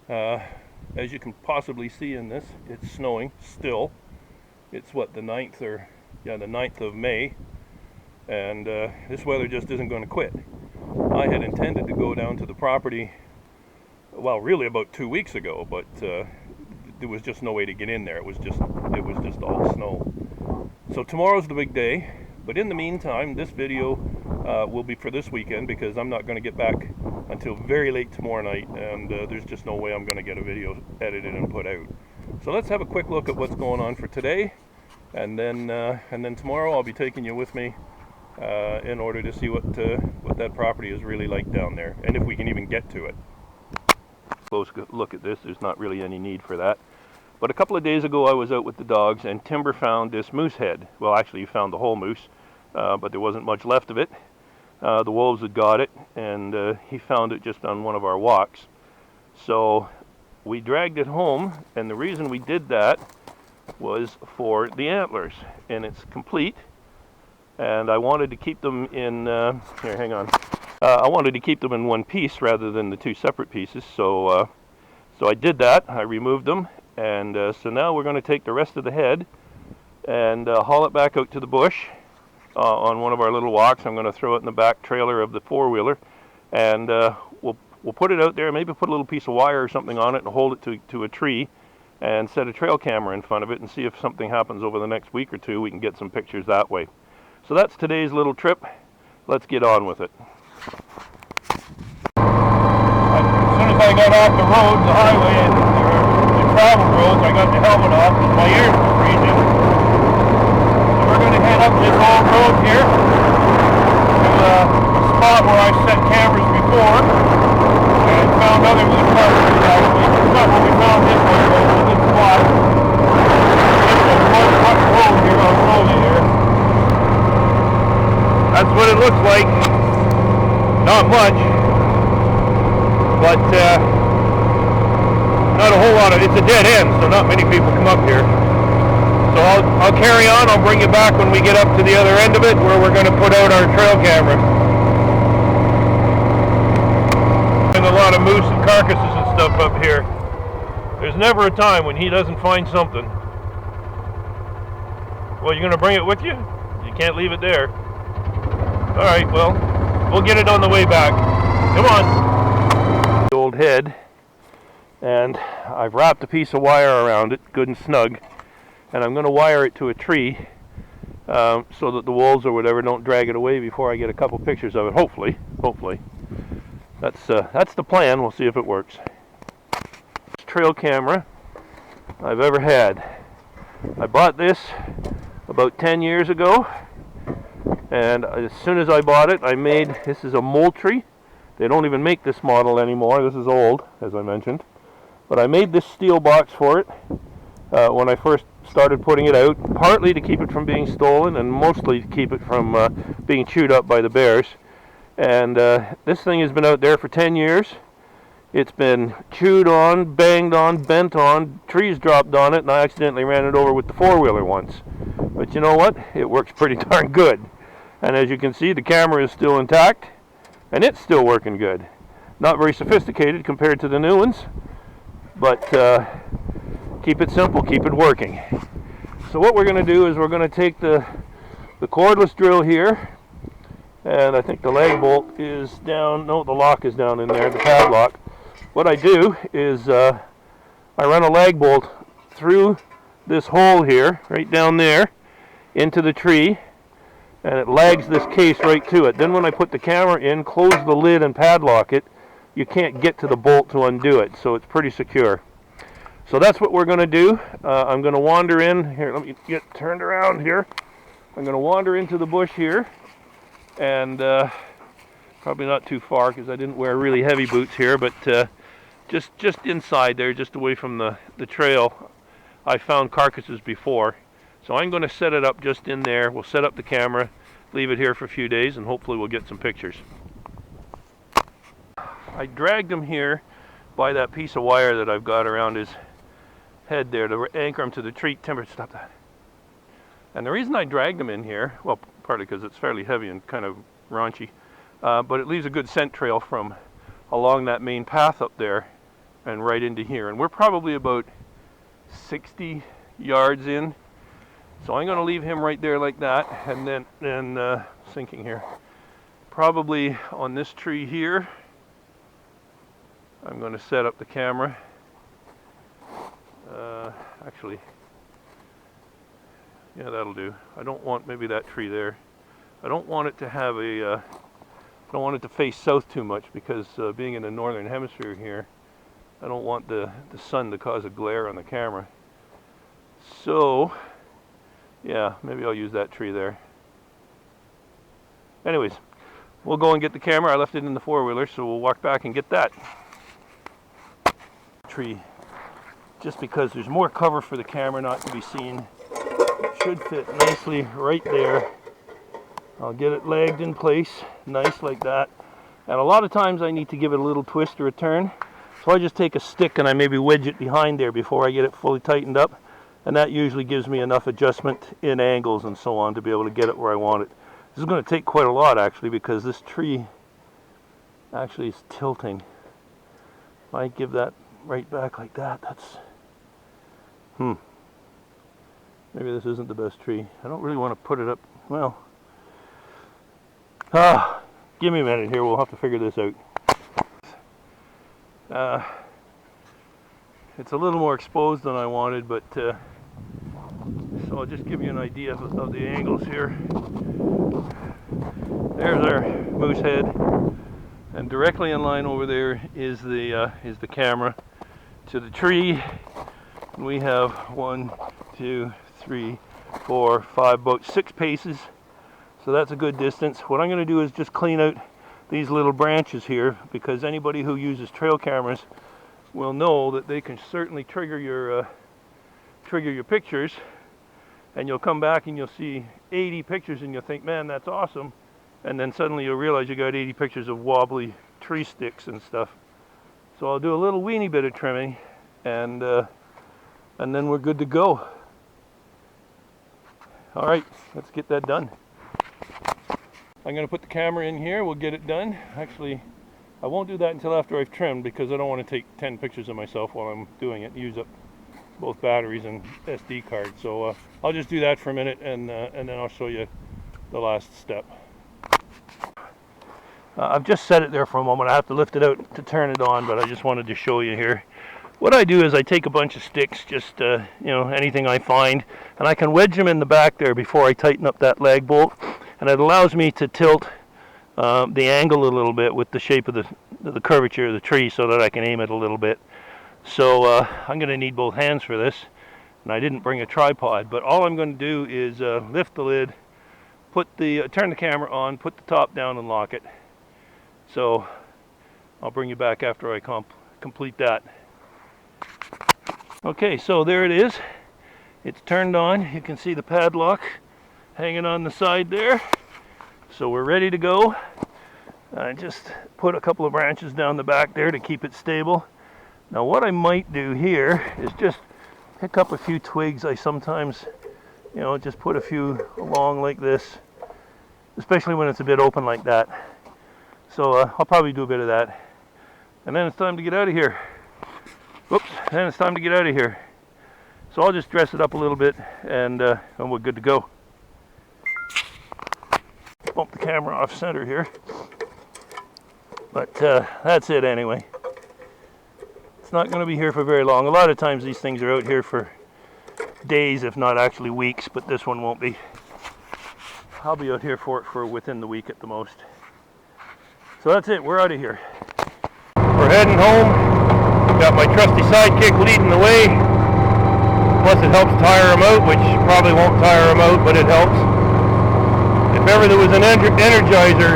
As you can possibly see in this, it's snowing still. It's what, the 9th the 9th of May, and this weather just isn't going to quit. I had intended to go down to the property, well, really about 2 weeks ago, but there was just no way to get in there. It was just all snow. So tomorrow's the big day, but in the meantime, this video will be for this weekend because I'm not going to get back until very late tomorrow night, and there's just no way I'm going to get a video edited and put out. So let's have a quick look at what's going on for today, and then tomorrow I'll be taking you with me in order to see what that property is really like down there, and if we can even get to it. Close look at this. There's not really any need for that. But a couple of days ago I was out with the dogs, and Timber found this moose head. Well, actually he found the whole moose, but there wasn't much left of it. The wolves had got it, and he found it just on one of our walks. So we dragged it home, and the reason we did that was for the antlers, and it's complete. And I wanted to keep them in, here, hang on. I wanted to keep them in one piece rather than the two separate pieces, so I did that. I removed them, and so now we're going to take the rest of the head and haul it back out to the bush on one of our little walks. I'm going to throw it in the back trailer of the four-wheeler, and we'll put it out there, maybe put a little piece of wire or something on it and hold it to a tree and set a trail camera in front of it and see if something happens over the next week or two. We can get some pictures that way. So that's today's little trip. Let's get on with it. As soon as I got off the road, the highway, and the travel roads, I got the helmet off because my ears were freezing. So we're going to head up this old road here to a spot where I set cameras before and found other good cartridges actually. It's not what we found this one, but it's a good spot. It's a one-foot road here, I'll show you here. That's what it looks like. Not much, but not a whole lot of, it's a dead end, so not many people come up here. So I'll carry on. I'll bring you back when we get up to the other end of it where we're going to put out our trail camera. And a lot of moose and carcasses and stuff up here. There's never a time when he doesn't find something. Well, you're going to bring it with you? You can't leave it there. Alright, well, we'll get it on the way back. Come on. The old head, and I've wrapped a piece of wire around it, good and snug, and I'm going to wire it to a tree so that the wolves or whatever don't drag it away before I get a couple pictures of it. Hopefully. That's the plan. We'll see if it works. This trail camera I've ever had. I bought this about 10 years ago. And as soon as I bought it, this is a Moultrie. They don't even make this model anymore. This is old, as I mentioned. But I made this steel box for it when I first started putting it out, partly to keep it from being stolen and mostly to keep it from being chewed up by the bears. And this thing has been out there for 10 years. It's been chewed on, banged on, bent on, trees dropped on it, and I accidentally ran it over with the four-wheeler once. But you know what? It works pretty darn good. And as you can see, the camera is still intact, and it's still working good. Not very sophisticated compared to the new ones, but keep it simple, keep it working. So what we're going to do is we're going to take the cordless drill here, and I think the lag bolt is down, no, the lock is down in there, the padlock. What I do is I run a lag bolt through this hole here, right down there, into the tree, and it lags this case right to it. Then when I put the camera in, close the lid and padlock it, you can't get to the bolt to undo it, so it's pretty secure. So that's what we're going to do. I'm going to wander in here. Let me get turned around here. I'm going to wander into the bush here, and probably not too far because I didn't wear really heavy boots here, but just inside there, just away from the trail. I found carcasses before. So I'm going to set it up just in there. We'll set up the camera, leave it here for a few days, and hopefully we'll get some pictures. I dragged him here by that piece of wire that I've got around his head there to anchor him to the tree. Timber, stop that. And the reason I dragged him in here, well, partly because it's fairly heavy and kind of raunchy, but it leaves a good scent trail from along that main path up there and right into here. And we're probably about 60 yards in. So I'm going to leave him right there like that, and then sinking here. Probably on this tree here, I'm going to set up the camera. Actually, yeah, that'll do. I don't want maybe that tree there. I don't want it to have a, I don't want it to face south too much, because being in the northern hemisphere here, I don't want the sun to cause a glare on the camera. So, yeah, maybe I'll use that tree there. Anyways, we'll go and get the camera. I left it in the four-wheeler, so we'll walk back and get that tree. Just because there's more cover for the camera not to be seen. It should fit nicely right there. I'll get it legged in place, nice like that. And a lot of times I need to give it a little twist or a turn. So I just take a stick and I maybe wedge it behind there before I get it fully tightened up. And that usually gives me enough adjustment in angles and so on to be able to get it where I want it. This is going to take quite a lot actually, because this tree actually is tilting. If I give that right back like that, that's... Maybe this isn't the best tree. I don't really want to put it up. Well, give me a minute here. We'll have to figure this out. It's a little more exposed than I wanted, but so I'll just give you an idea of the angles here. There's our moose head, and directly in line over there is the camera to the tree. And we have 1, 2, 3, 4, 5, about 6 paces. So that's a good distance. What I'm going to do is just clean out these little branches here, because anybody who uses trail cameras will know that they can certainly trigger your pictures, and you'll come back and you'll see 80 pictures and you'll think, man, that's awesome, and then suddenly you'll realize you got 80 pictures of wobbly tree sticks and stuff. So I'll do a little weeny bit of trimming, and then we're good to go. All right, let's get that done. I'm going to put the camera in here. We'll get it done. Actually, I won't do that until after I've trimmed, because I don't want to take 10 pictures of myself while I'm doing it, use up both batteries and SD card. So I'll just do that for a minute, and then I'll show you the last step. I've just set it there for a moment. I have to lift it out to turn it on, but I just wanted to show you here. What I do is I take a bunch of sticks, just you know, anything I find, and I can wedge them in the back there before I tighten up that lag bolt, and it allows me to tilt the angle a little bit with the shape of the curvature of the tree, so that I can aim it a little bit. So I'm going to need both hands for this, and I didn't bring a tripod, but all I'm going to do is lift the lid, turn the camera on, put the top down, and lock it. So I'll bring you back after I complete that. Okay, so there it is. It's turned on. You can see the padlock hanging on the side there. So we're ready to go. I just put a couple of branches down the back there to keep it stable. Now what I might do here is just pick up a few twigs. I sometimes, you know, just put a few along like this, especially when it's a bit open like that. So I'll probably do a bit of that. And then it's time to get out of here. Whoops, then it's time to get out of here. So I'll just dress it up a little bit, and we're good to go. Bump the camera off center here. But that's it anyway. It's not going to be here for very long. A lot of times these things are out here for days, if not actually weeks, but this one won't be. I'll be out here for it for within the week at the most. So that's it, we're out of here. We're heading home. Got my trusty sidekick leading the way. Plus it helps tire him out, which probably won't tire him out, but it helps. If ever there was an energizer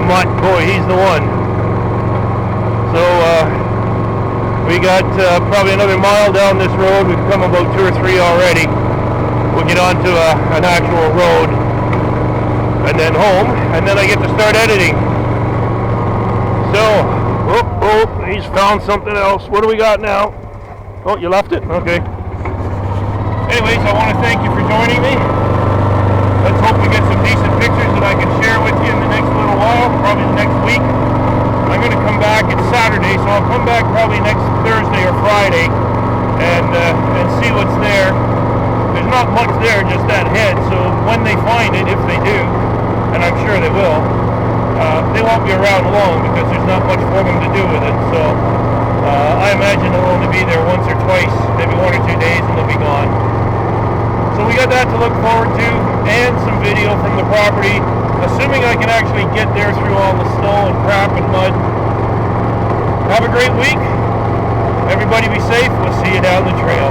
mutt, boy, he's the one. So we got probably another mile down this road. We've come about 2 or 3 already. We'll get onto an actual road, and then home, and then I get to start editing. So, oh, he's found something else. What do we got now? Oh, you left it? Okay. Anyways, I want to thank you for joining me. Let's hope we get some decent pictures that I can share with you in the next little while, probably the next week. I'm going to come back, it's Saturday, so I'll come back probably next Thursday. Friday and see what's there. There's not much there, just that head, so when they find it, if they do, and I'm sure they will, they won't be around long because there's not much for them to do with it. So I imagine they'll only be there once or twice, maybe 1 or 2 days, and they'll be gone. So we got that to look forward to, and some video from the property, assuming I can actually get there through all the snow and crap and mud. Have a great week. Everybody be safe. We'll see you down the trail.